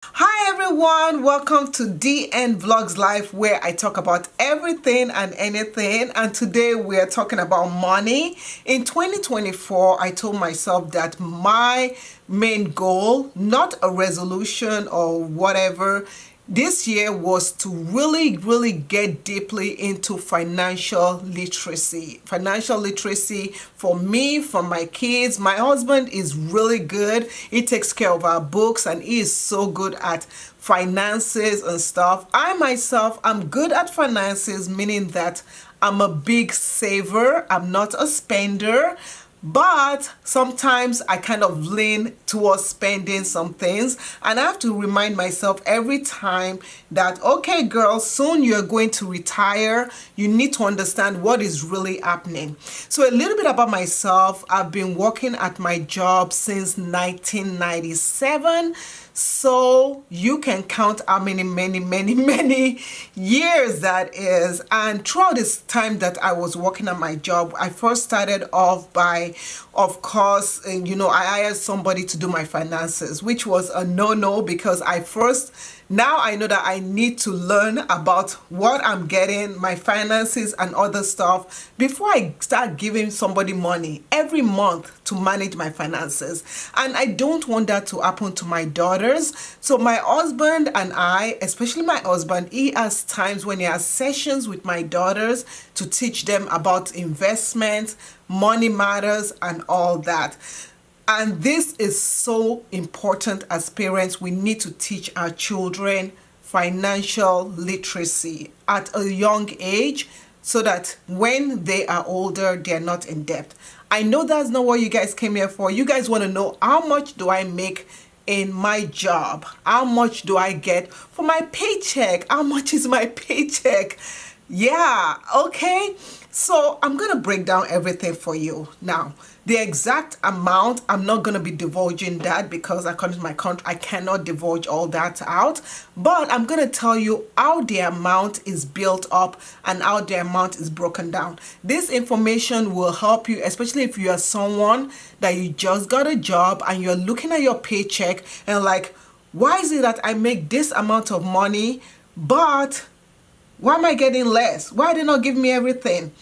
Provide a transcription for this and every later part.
Hi everyone, welcome to DN Vlogs Life, where I talk about everything and anything, and today we are talking about money. In 2024, I told myself that my main goal, not a resolution or whatever, this year was to really get deeply into financial literacy. Financial literacy for me, for my kids. My husband is really good. He takes care of our books and he is so good at finances and stuff. I myself, I'm good at finances, meaning that I'm a big saver. I'm not a spender. But sometimes I kind of lean towards spending some things, and I have to remind myself every time that, okay, girl, soon you're going to retire. You need to understand what is really happening. So a little bit about myself. I've been working at my job since 1997. So you can count how many years that is. And throughout this time that I was working at my job, I first started off by, of course, I hired somebody to do my finances, which was a no-no because now I know that I need to learn about what I'm getting, my finances and other stuff before I start giving somebody money every month to manage my finances. And I don't want that to happen to my daughters. So my husband and I, especially my husband, he has times when he has sessions with my daughters to teach them about investment, money matters, and all that. And this is so important as parents. We need to teach our children financial literacy at a young age so that when they are older, they're not in debt. I know that's not what you guys came here for. You guys want to know, how much do I make in my job? How much do I get for my paycheck? How much is my paycheck? Yeah, okay. So I'm going to break down everything for you. Now, the exact amount, I'm not going to be divulging that because according to my contract, I cannot divulge all that out. But I'm going to tell you how the amount is built up and how the amount is broken down. This information will help you, especially if you are someone that you just got a job and you're looking at your paycheck and like, why is it that I make this amount of money, but why am I getting less? Why they not give me everything?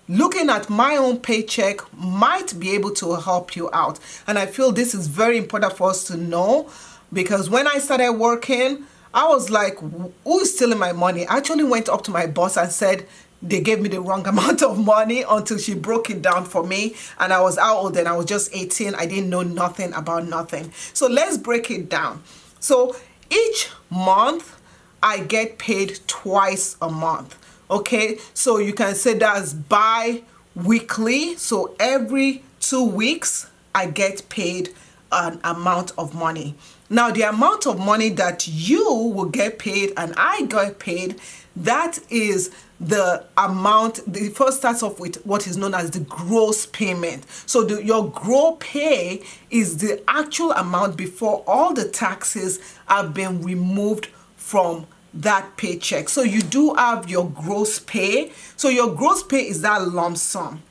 Looking at my own paycheck might be able to help you out. And I feel this is very important for us to know because when I started working, I was like, who is stealing my money? I actually went up to my boss and said, they gave me the wrong amount of money until she broke it down for me. And I was how old then? I was just 18. I didn't know nothing about nothing. So let's break it down. So each month, I get paid twice a month. Okay, so you can say that's bi-weekly. So every 2 weeks, I get paid an amount of money. Now, the amount of money that you will get paid and I get paid, that is the amount. The first starts off with what is known as the gross payment. So your gross pay is the actual amount before all the taxes have been removed from that paycheck. So you do have your gross pay. So your gross pay is that lump sum.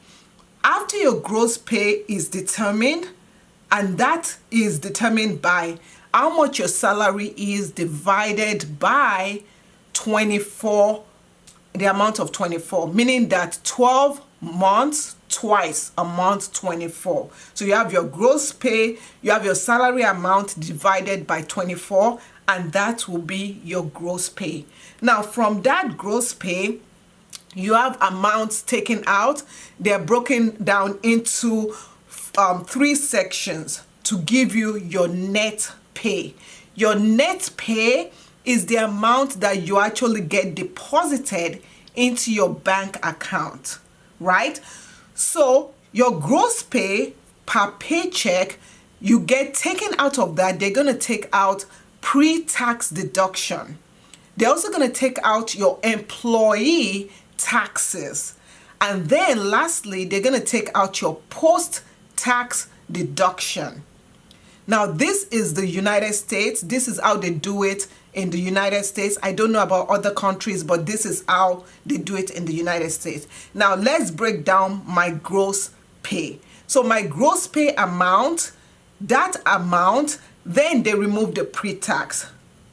After your gross pay is determined, and that is determined by how much your salary is divided by 24, the amount of 24, meaning that 12 months twice a month 24. So you have your gross pay, you have your salary amount divided by 24, and that will be your gross pay. Now, from that gross pay, you have amounts taken out. They're broken down into 3 sections to give you your net pay. Your net pay is the amount that you actually get deposited into your bank account, right? So your gross pay per paycheck, you get taken out of that. They're going to take out pre-tax deduction. They're also going to take out your employee taxes. And then lastly, they're going to take out your post-tax deduction. Now, this is the United States. This is how they do it in the United States. I don't know about other countries, but this is how they do it in the United States. Now, let's break down my gross pay. So my gross pay amount, that amount, then they remove the pre-tax.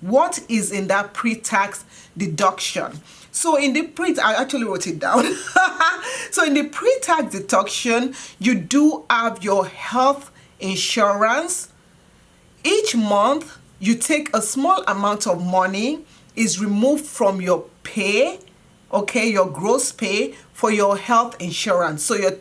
what is in that pre-tax deduction. So in the I actually wrote it down. So in the pre-tax deduction, you do have your health insurance. Each month, you take a small amount of money is removed from your pay, okay, your gross pay for your health insurance. So your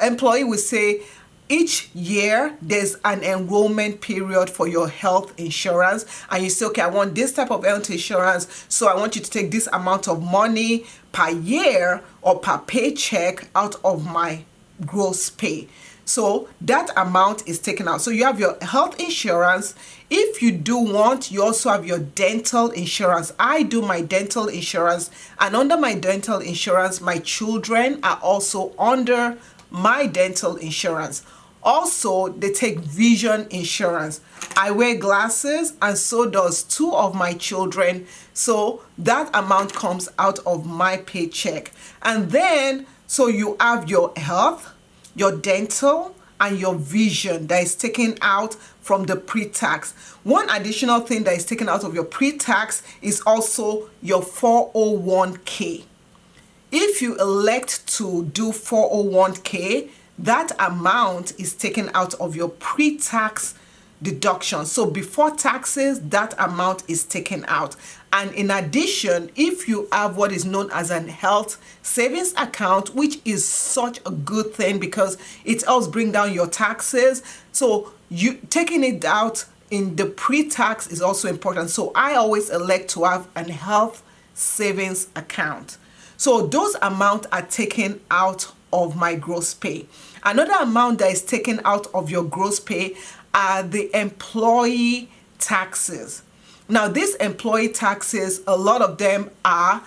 employee will say, each year there's an enrollment period for your health insurance, and you say, okay, I want this type of health insurance, so I want you to take this amount of money per year or per paycheck out of my gross pay. So that amount is taken out. So you have your health insurance. If you do want, you also have your dental insurance. I do my dental insurance, and under my dental insurance, my children are also under my dental insurance. Also, they take vision insurance. I wear glasses, and so does two of my children. So that amount comes out of my paycheck. And then, so you have your health, your dental, and your vision that is taken out from the pre-tax. One additional thing that is taken out of your pre-tax is also your 401k. If you elect to do 401k, that amount is taken out of your pre-tax deduction. So before taxes, that amount is taken out. And in addition, if you have what is known as an health savings account, which is such a good thing because it helps bring down your taxes. So you taking it out in the pre-tax is also important. So I always elect to have an health savings account. So those amounts are taken out of my gross pay. Another amount that is taken out of your gross pay are the employee taxes. Now, these employee taxes, a lot of them are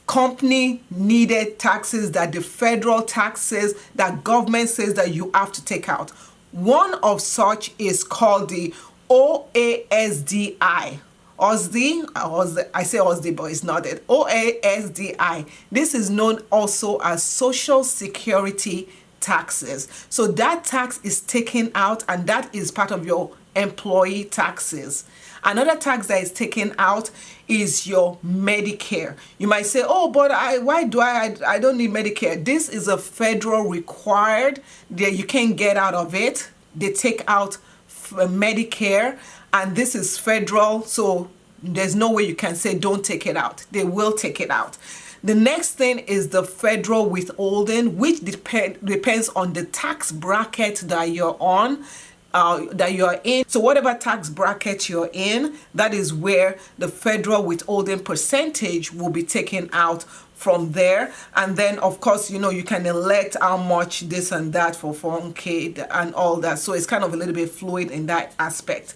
company needed taxes, that the federal taxes that government says that you have to take out. One of such is called the OASDI. OSDI, I say OSDI, but it's not it. OASDI. This is known also as Social Security taxes. So that tax is taken out, and that is part of your employee taxes. Another tax that is taken out is your Medicare. You might say, oh, but I don't need Medicare. This is a federal required that you can't get out of it. They take out Medicare, and this is federal, so there's no way you can say don't take it out. They will take it out. The next thing is the federal withholding, which depends on the tax bracket that you're on, that you're in. So whatever tax bracket you're in, that is where the federal withholding percentage will be taken out from there. And then of course, you know, you can elect how much this and that for 401k and all that. So it's kind of a little bit fluid in that aspect.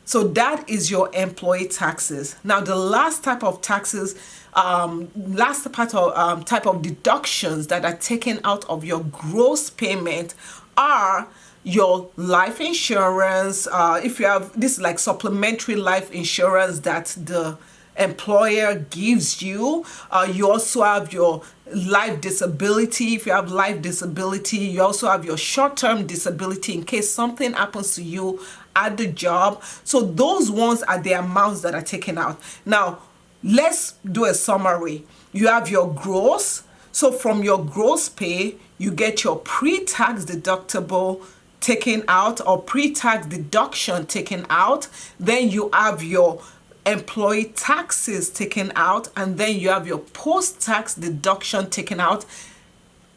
So that is your employee taxes. Now the last type of taxes, type of deductions that are taken out of your gross payment are your life insurance. If you have this, like supplementary life insurance that the employer gives you. You also have your life disability. If you have life disability, you also have your short-term disability in case something happens to you at the job. So those ones are the amounts that are taken out. Now let's do a summary. You have your gross. So from your gross pay, you get your pre-tax deductible taken out, or pre-tax deduction taken out. Then you have your employee taxes taken out, and then you have your post-tax deduction taken out.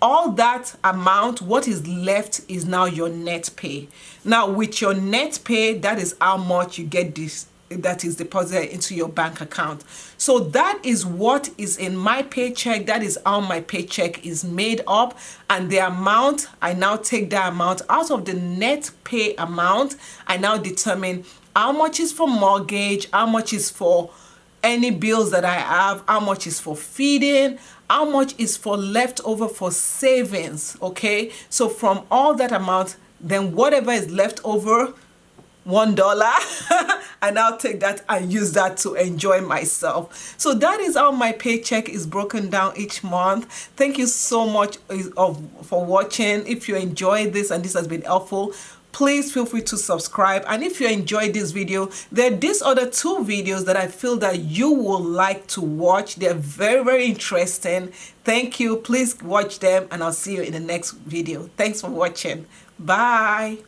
All that amount, what is left is now your net pay. Now with your net pay, that is how much you get this that is deposited into your bank account. So that is what is in my paycheck. That is how my paycheck is made up, and the amount, I now take that amount out of the net pay amount. I now determine how much is for mortgage, how much is for any bills that I have, how much is for feeding, how much is for leftover for savings. Okay, so from all that amount, then whatever is left over, $1, and I'll take that and use that to enjoy myself. So that is how my paycheck is broken down each month. Thank you so much for watching. If you enjoyed this and this has been helpful, please feel free to subscribe. And if you enjoyed this video, there are these other two videos that I feel that you will like to watch. They're very interesting. Thank you. Please watch them, and I'll see you in the next video. Thanks for watching. Bye.